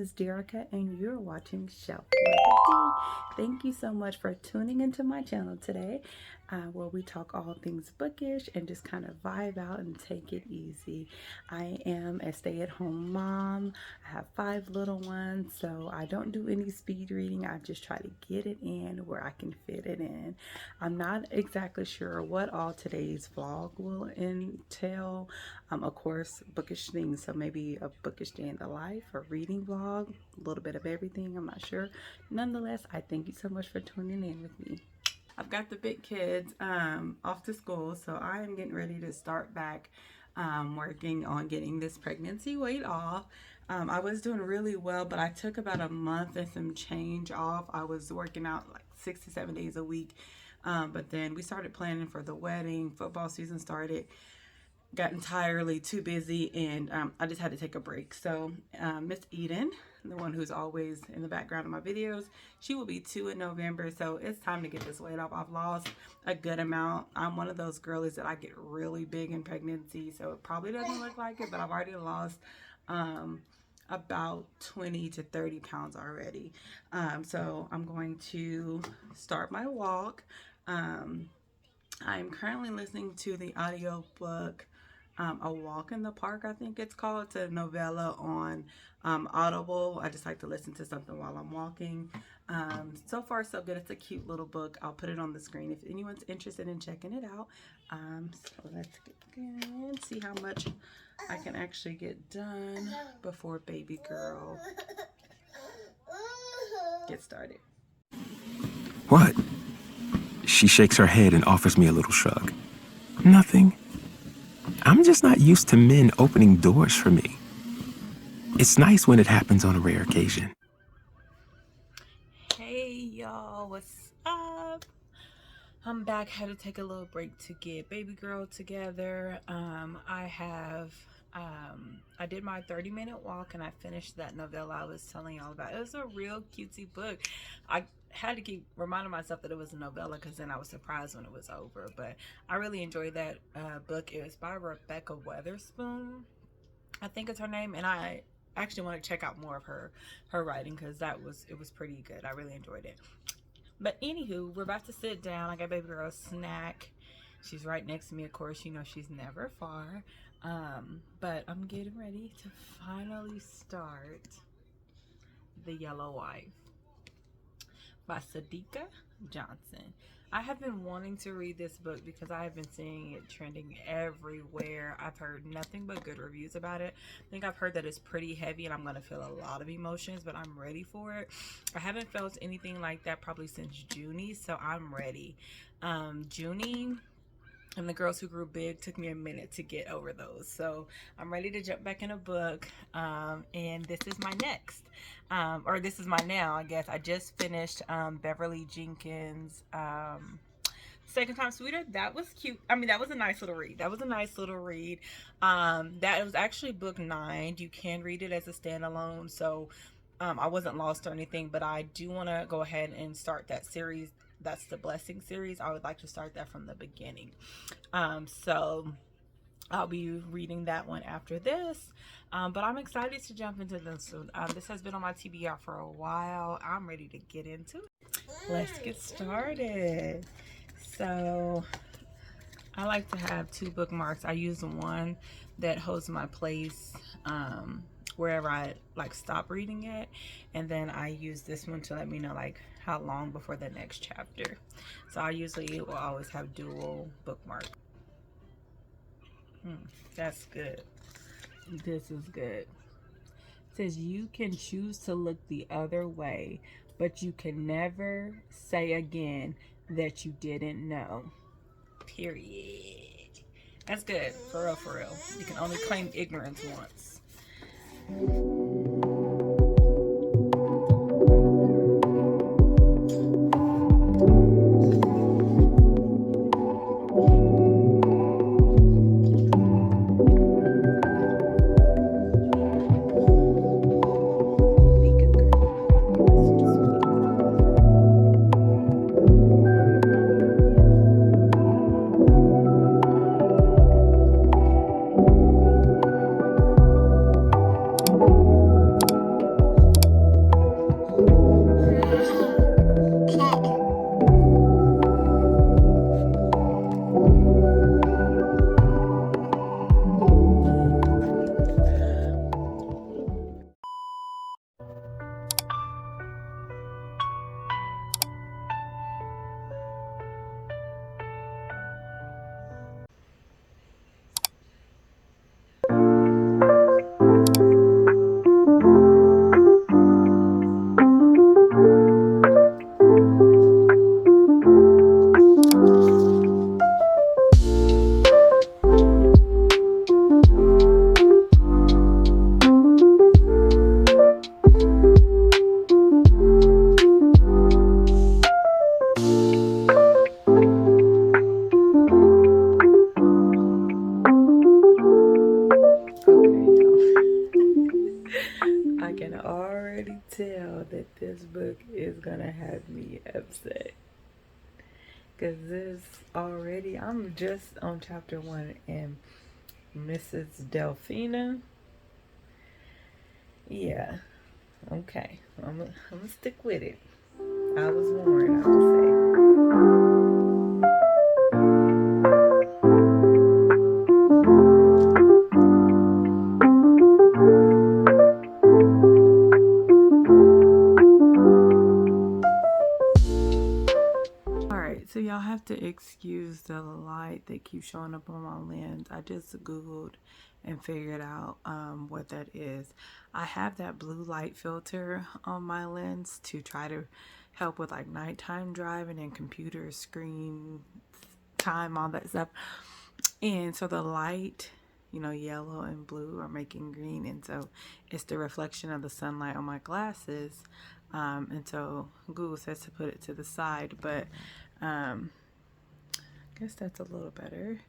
is Derica, and you're watching Shelf Liberty. Thank you so much for tuning into my channel today, where we talk all things bookish and just kind of vibe out and take it easy. I am a stay-at-home mom. I have 5 little ones, so I don't do any speed reading. I just try to get it in where I can fit it in. I'm not exactly sure what all today's vlog will entail. Of course, bookish things, so maybe a bookish day in the life or reading vlog, a little bit of everything, I'm not sure. Nonetheless, I thank you so much for tuning in with me. I've got the big kids off to school, so I am getting ready to start back working on getting this pregnancy weight off. I was doing really well, but I took about a month and some change off. I was working out like 6 to 7 days a week, but then we started planning for the wedding. Football season started. Got entirely too busy, and I just had to take a break. So Miss Eden, the one who's always in the background of my videos, she will be 2 in November, so it's time to get this weight off. I've lost a good amount. I'm one of those girlies that I get really big in pregnancy, so it probably doesn't look like it, but I've already lost about 20 to 30 pounds already. So I'm going to start my walk. I'm currently listening to the audio book A Walk in the Park, I think it's called. It's a novella on Audible. I just like to listen to something while I'm walking. So far so good. It's a cute little book. I'll put it on the screen if anyone's interested in checking it out. So let's get going, see how much I can actually get done before baby girl gets started. What? She shakes her head and offers me a little shrug. Nothing. I'm just not used to men opening doors for me. It's nice when it happens on a rare occasion. Hey y'all, what's up? I'm back. Had to take a little break to get baby girl together. I did my 30-minute walk and I finished that novella I was telling y'all about. It was a real cutesy book. I had to keep reminding myself that it was a novella because then I was surprised when it was over. But I really enjoyed that book. It was by Rebecca Weatherspoon, I think it's her name, and I actually want to check out more of her writing because it was pretty good. I really enjoyed it. But anywho, we're about to sit down. I got baby girl a snack. She's right next to me, of course. You know she's never far. But I'm getting ready to finally start The Yellow Wife by Sadeqa Johnson. I have been wanting to read this book because I have been seeing it trending everywhere. I've heard nothing but good reviews about it. I think I've heard that it's pretty heavy and I'm going to feel a lot of emotions, but I'm ready for it. I haven't felt anything like that probably since Junie, so I'm ready. Junie and The Girls Who Grew Big took me a minute to get over those, so I'm ready to jump back in a book. And this is my next, or this is my now, I guess. I just finished Beverly Jenkins' Second Time Sweeter. That was cute. I mean, that was a nice little read. That was actually book 9. You can read it as a standalone, so I wasn't lost or anything, but I do want to go ahead and start that series. That's the Blessing series. I would like to start that from the beginning. So I'll be reading that one after this. But I'm excited to jump into this. So, this has been on my TBR for a while. I'm ready to get into it. Let's get started. So I like to have 2 bookmarks. I use one that holds my place wherever I like stop reading it, and then I use this one to let me know like how long before the next chapter. So I usually will always have dual bookmark. That's good. This is good. It says you can choose to look the other way, but you can never say again that you didn't know. Period. That's good. For real, for real. You can only claim ignorance once. can already tell that this book is gonna have me upset. Because this already, I'm just on chapter 1, and Mrs. Delphina, yeah, okay, I'm gonna stick with it. I was warned, I will say. Alright, so y'all have to excuse the light that keeps showing up on my lens. I just Googled and figured out what that is. I have that blue light filter on my lens to try to help with like nighttime driving and computer screen time, all that stuff. And so the light, you know, yellow and blue are making green, and so it's the reflection of the sunlight on my glasses. And so Google says to put it to the side, but I guess that's a little better.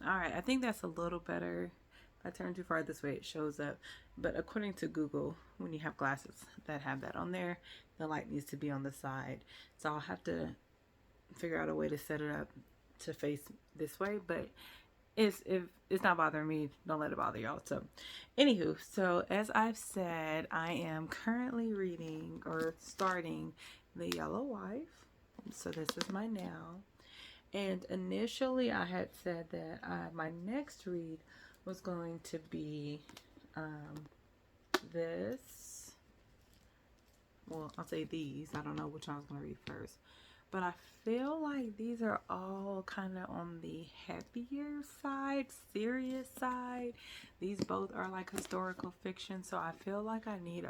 All right, I think that's a little better. If I turn too far this way, it shows up. But according to Google, when you have glasses that have that on there, the light needs to be on the side. So I'll have to figure out a way to set it up to face this way, but if it's not bothering me, don't let it bother y'all. So anywho, so as I've said, I am currently reading or starting The Yellow Wife. So this is my now. And initially I had said that my next read was going to be this. Well, I'll say these. I don't know which one I was going to read first. But I feel like these are all kind of on the heavier side, serious side. These both are like historical fiction, so I feel like I need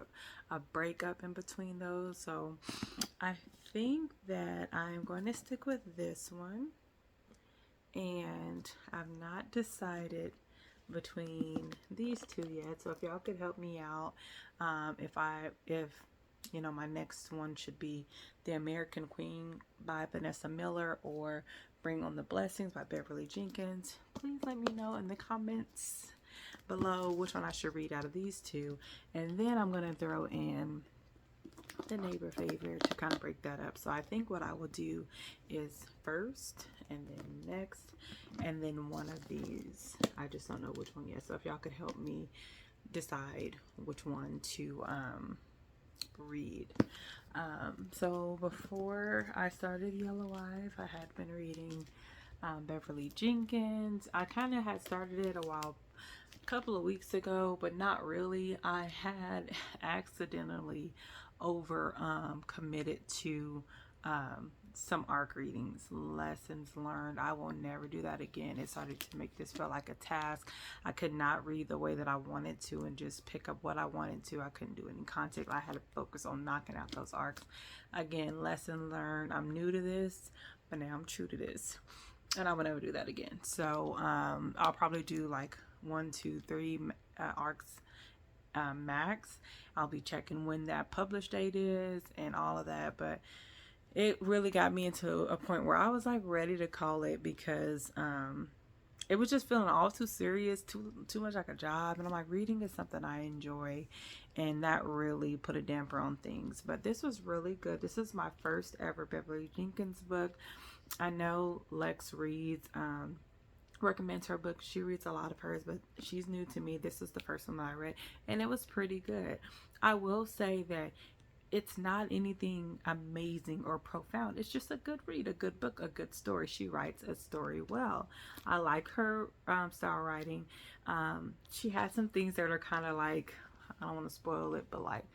a breakup in between those. So I think that I'm going to stick with this one. And I've not decided between these two yet. So if y'all could help me out, if you know, my next one should be The American Queen by Vanessa Miller or Bring on the Blessings by Beverly Jenkins. Please let me know in the comments below which one I should read out of these two. And then I'm going to throw in The Neighbor Favor to kind of break that up. So I think what I will do is first and then next and then one of these. I just don't know which one yet. So if y'all could help me decide which one to read. So before I started Yellow Wife, I had been reading Beverly Jenkins. I kind of had started it a couple of weeks ago, but not really. I had accidentally over committed to some ARC readings, lessons learned. I will never do that again. It started to make this feel like a task. I could not read the way that I wanted to and just pick up what I wanted to. I couldn't do any content. I had to focus on knocking out those ARCs. Again, lesson learned. I'm new to this, but now I'm true to this, and I will never do that again. So I'll probably do like 1, 2, 3 ARCs max. I'll be checking when that publish date is and all of that, but it really got me into a point where I was like ready to call it because it was just feeling all too serious, too much like a job. And I'm like, reading is something I enjoy, and that really put a damper on things. But this was really good. This is my first ever Beverly Jenkins book. I know Lex reads recommends her book. She reads a lot of hers, but she's new to me. This is the first one that I read, and it was pretty good. I will say that it's not anything amazing or profound. It's just a good read, a good book, a good story. She writes a story well. I like her style writing. She has some things that are kind of like, I don't want to spoil it, but like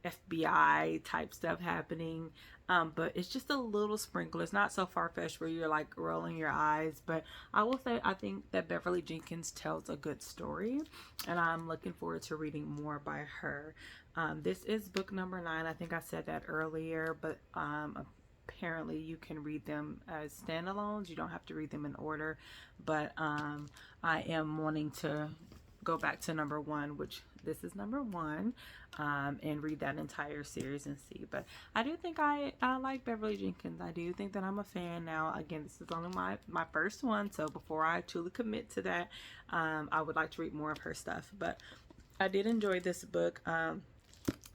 FBI type stuff happening. But it's just a little sprinkle. It's not so far-fetched where you're like rolling your eyes. But I will say I think that Beverly Jenkins tells a good story, and I'm looking forward to reading more by her. This is book number 9. I think I said that earlier, but apparently you can read them as standalones. You don't have to read them in order, but I am wanting to go back to number one, which this is number one, and read that entire series and see. But I do think I like Beverly Jenkins. I do think that I'm a fan now. Again, this is only my first one, so before I truly commit to that, I would like to read more of her stuff. But I did enjoy this book.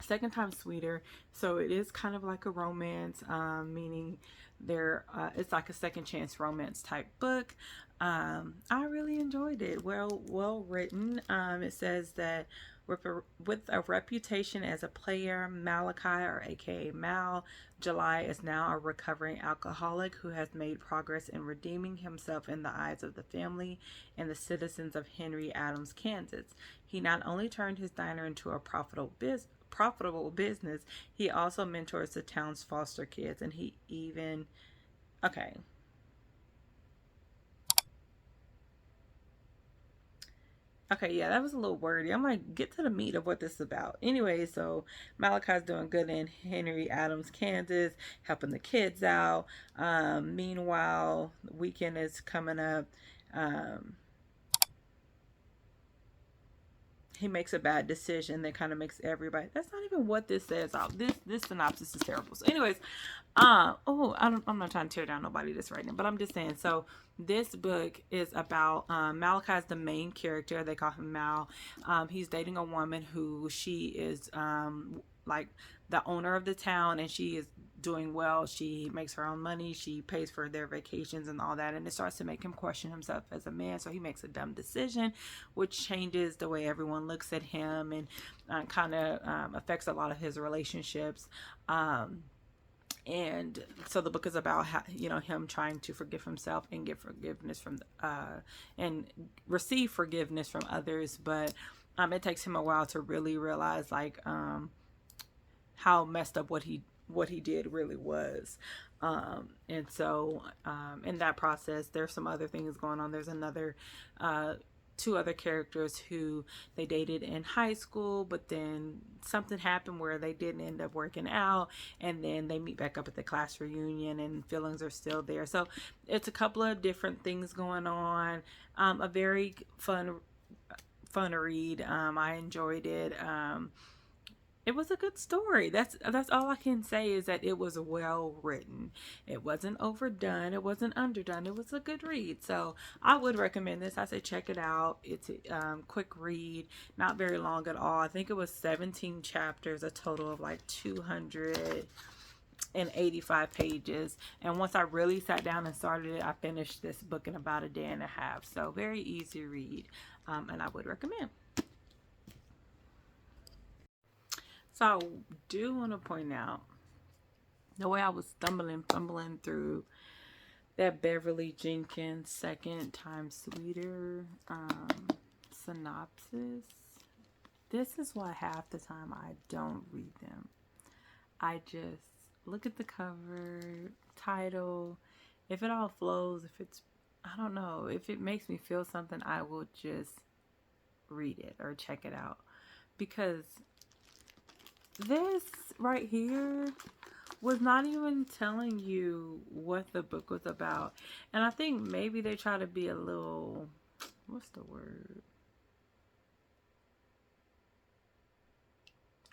Second Time Sweeter, so it is kind of like a romance, meaning it's like a second chance romance type book. I really enjoyed it. Well written. It says that with a reputation as a player, Malachi, or aka Mal, July is now a recovering alcoholic who has made progress in redeeming himself in the eyes of the family and the citizens of Henry Adams, Kansas. He not only turned his diner into a profitable business, he also mentors the town's foster kids, and he even okay, yeah, that was a little wordy. I'm like, get to the meat of what this is about. Anyway, so Malachi's doing good in Henry Adams, Kansas, helping the kids out. Meanwhile, the weekend is coming up. Um, he makes a bad decision that kind of makes everybody. That's not even what this says. This synopsis is terrible. So, anyways, I'm not trying to tear down nobody that's writing, but I'm just saying. So, this book is about Malachi is the main character. They call him Mal. He's dating a woman who she is like the owner of the town, and she is doing well. She makes her own money. She pays for their vacations and all that, and it starts to make him question himself as a man. So he makes a dumb decision, which changes the way everyone looks at him, and kind of affects a lot of his relationships. And so the book is about how, him trying to forgive himself and get forgiveness from and receive forgiveness from others, but it takes him a while to really realize how messed up what he did really was. And so in that process, there's some other things going on. There's another two other characters who they dated in high school, but then something happened where they didn't end up working out, and then they meet back up at the class reunion, and feelings are still there. So it's a couple of different things going on. A very fun read. I enjoyed it. It was a good story. That's all I can say, is that it was well written. It wasn't overdone. It wasn't underdone. It was a good read. So I would recommend this. I say check it out. It's a quick read, not very long at all. I think it was 17 chapters, a total of like 285 pages. And once I really sat down and started it, I finished this book in about a day and a half. So very easy read, and I would recommend. So I do want to point out the way I was fumbling through that Beverly Jenkins Second Time Sweeter synopsis. This is why half the time I don't read them. I just look at the cover, title. If it all flows, I don't know, if it makes me feel something, I will just read it or check it out. Because this right here was not even telling you what the book was about. And I think maybe they try to be a little, what's the word?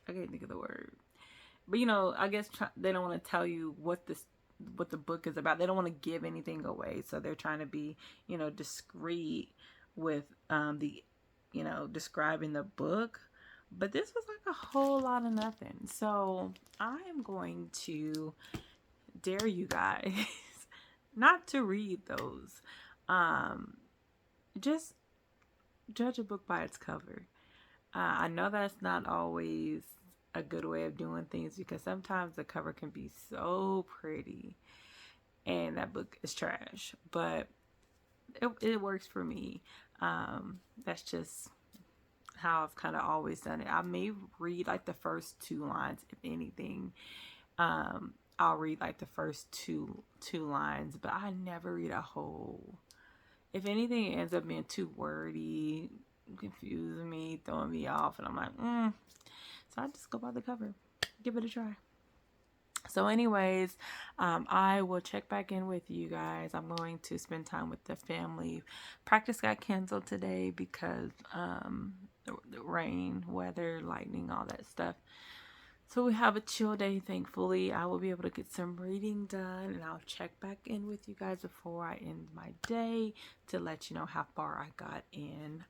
I can't think of the word. But I guess they don't want to tell you what the book is about. They don't want to give anything away. So they're trying to be, discreet with describing the book. But this was like a whole lot of nothing. So I am going to dare you guys not to read those. Just judge a book by its cover. I know that's not always a good way of doing things, because sometimes the cover can be so pretty and that book is trash. But it works for me. That's just how I've kind of always done it. I may read like the first two lines, if anything. I'll read like the first two lines, but I never read a whole. If anything, it ends up being too wordy, confusing me, throwing me off, and I'm like, So I just go by the cover, give it a try. So anyways, I will check back in with you guys. I'm going to spend time with the family. Practice got canceled today because the rain, weather, lightning, all that stuff. So we have a chill day, thankfully. I will be able to get some reading done, and I'll check back in with you guys before I end my day to let you know how far I got in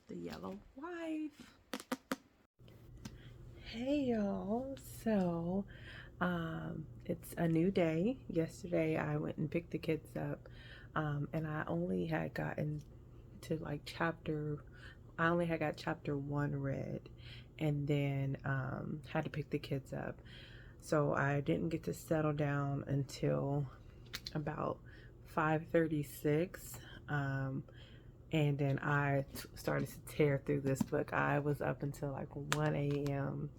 the Yellow Wife. Hey y'all, so it's a new day. Yesterday I went and picked the kids up, and I only had gotten to like I only had got chapter 1 read, and then had to pick the kids up. So I didn't get to settle down until about 5:36. And then I started to tear through this book. I was up until like 1 a.m.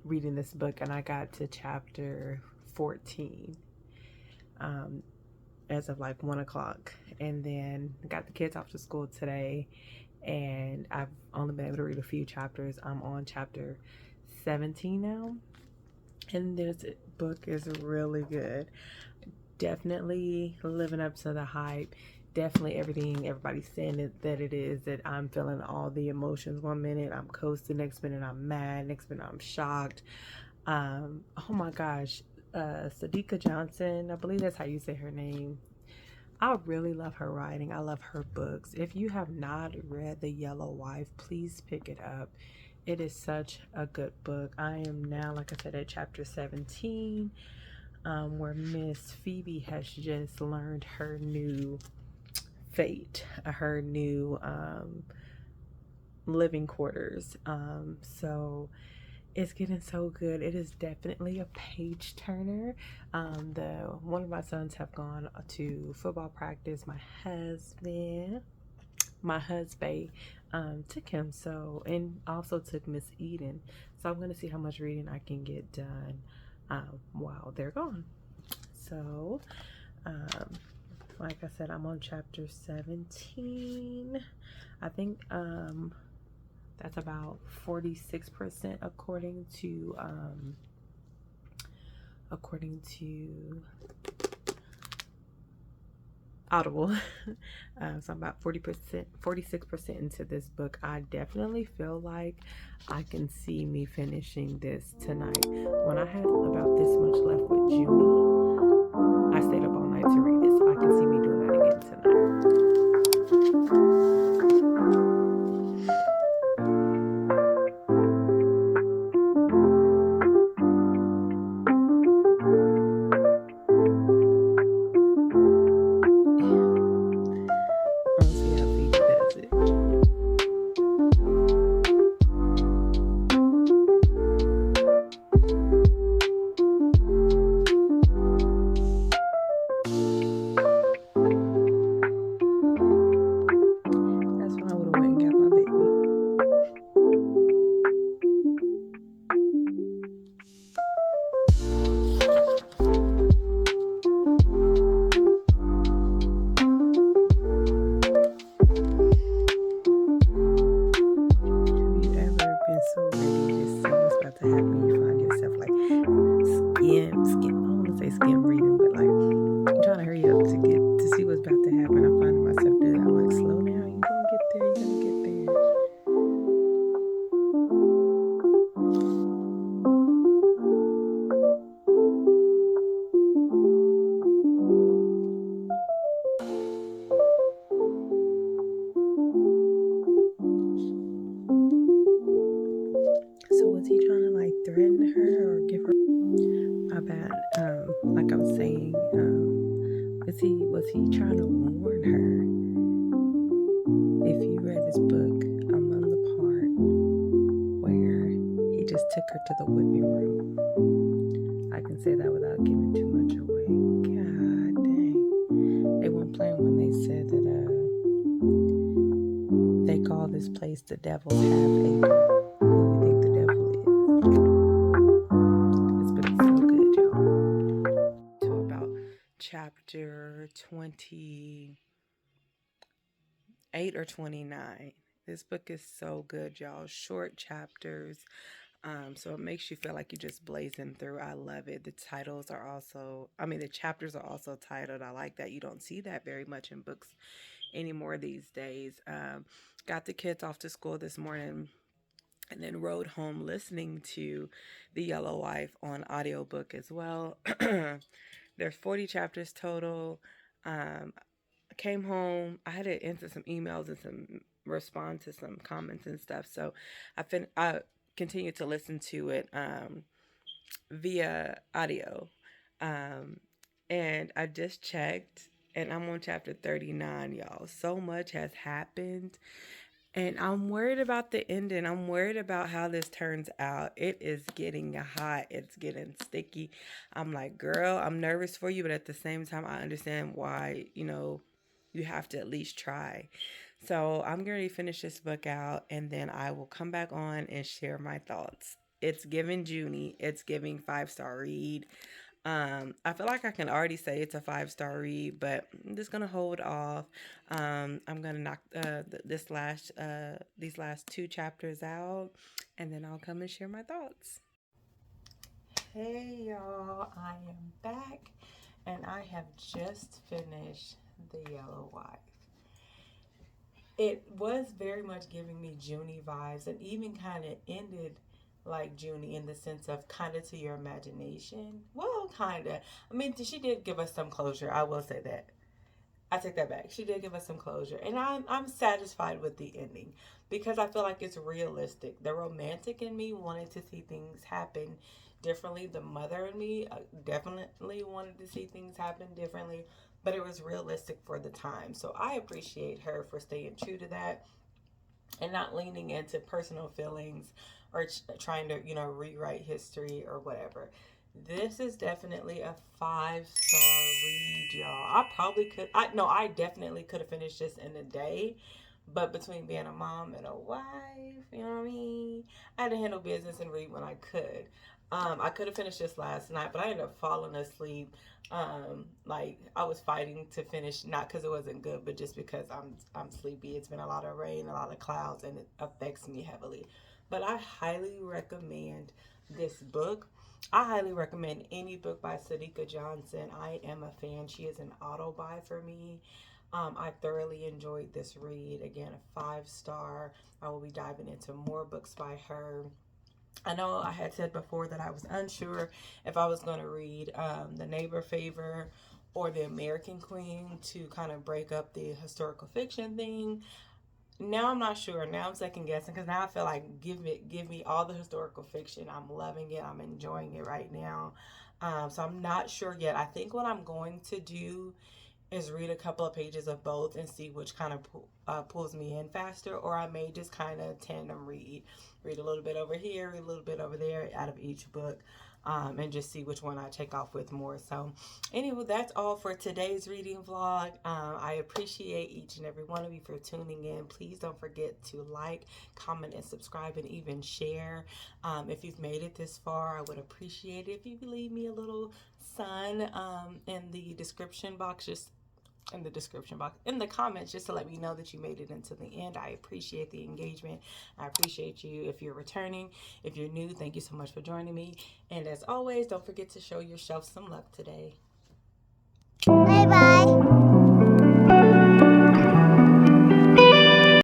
Reading this book, and I got to chapter 14 as of like 1 o'clock. And then got the kids off to school today, and I've only been able to read a few chapters. I'm on chapter 17 now, and this book is really good. Definitely living up to the hype. Definitely everything everybody's saying that it is. That I'm feeling all the emotions. 1 minute I'm coasting, next minute I'm mad, next minute I'm shocked. Oh my gosh, Sadeqa Johnson, I believe that's how you say her name. I really love her writing. I love her books. If you have not read The Yellow Wife, please pick it up. It is such a good book. I am now, like I said, at chapter 17, where Miss Phoebe has just learned her new fate, her new living quarters. So it's getting so good. It is definitely a page turner. One of my sons have gone to football practice. My husband took him, so, and also took Miss Eden. So I'm gonna see how much reading I can get done while they're gone. So like I said, I'm on chapter 17. I think that's about 46% according to Audible. So I'm about 46% into this book. I definitely feel like I can see me finishing this tonight. When I had about this much left with Junie, I stayed up all night to read it, so I can see me doing that again tonight. Was he trying to warn her? If you read this book, I'm on the part where he just took her to the whipping room. I can say that without giving too much away. God dang. They weren't playing when they said that they call this place the Devil's Half Acre. Who do you think the devil is? This book is so good, y'all. To about chapter 28 or 29. This book is so good, y'all. Short chapters. So it makes you feel like you just blazing through. I love it. The titles are also, I mean, the chapters are also titled. I like that. You don't see that very much in books anymore these days. Got the kids off to school this morning and then rode home listening to The Yellow Wife on audiobook as well. There's 40 chapters total. I came home. I had to answer some emails and some respond to some comments and stuff. So I continued to listen to it via audio. Um, and I just checked and I'm on chapter 39, y'all. So much has happened. And I'm worried about the ending. I'm worried about how this turns out. It is getting hot. It's getting sticky. I'm like, girl, I'm nervous for you, but at the same time, I understand why, you have to at least try. So I'm going to finish this book out and then I will come back on and share my thoughts. It's giving Junie. It's giving 5-star read. I feel like I can already say it's a 5-star read, but I'm just gonna hold off. I'm gonna knock these last 2 chapters out, and then I'll come and share my thoughts. Hey y'all, I am back and I have just finished The Yellow Wife. It was very much giving me Junie vibes and even kind of ended like Junie in the sense of kind of to your imagination. Well, kind of. I mean, she did give us some closure. I will say that. I take that back. She did give us some closure. And I'm satisfied with the ending because I feel like it's realistic. The romantic in me wanted to see things happen differently. The mother in me definitely wanted to see things happen differently, but it was realistic for the time. So I appreciate her for staying true to that and not leaning into personal feelings or trying to, rewrite history or whatever. This is definitely a 5-star read, y'all. I definitely could have finished this in a day. But between being a mom and a wife, you know what I mean? I had to handle business and read when I could. I could have finished this last night, but I ended up falling asleep. Like I was fighting to finish, not because it wasn't good, but just because I'm sleepy. It's been a lot of rain, a lot of clouds, and it affects me heavily. But I highly recommend this book. I highly recommend any book by Sadeqa Johnson. I am a fan. She is an auto buy for me. I thoroughly enjoyed this read. Again, a 5-star. I will be diving into more books by her. I know I had said before that I was unsure if I was going to read The Neighbor Favor or The American Queen to kind of break up the historical fiction thing. Now I'm not sure. Now I'm second guessing because now I feel like give me all the historical fiction. I'm loving it. I'm enjoying it right now. So I'm not sure yet. I think what I'm going to do is read a couple of pages of both and see which kind of pulls me in faster, or I may just kind of tandem read a little bit over here, read a little bit over there out of each book, and just see which one I take off with more. So anyway, that's all for today's reading vlog. I appreciate each and every one of you for tuning in. Please don't forget to like, comment, and subscribe, and even share. If you've made it this far, I would appreciate it if you could leave me a little sign in the description box, in the comments, just to let me know that you made it until the end. I appreciate the engagement. I appreciate you if you're returning. If you're new, thank you so much for joining me. And as always, don't forget to show yourself some love today.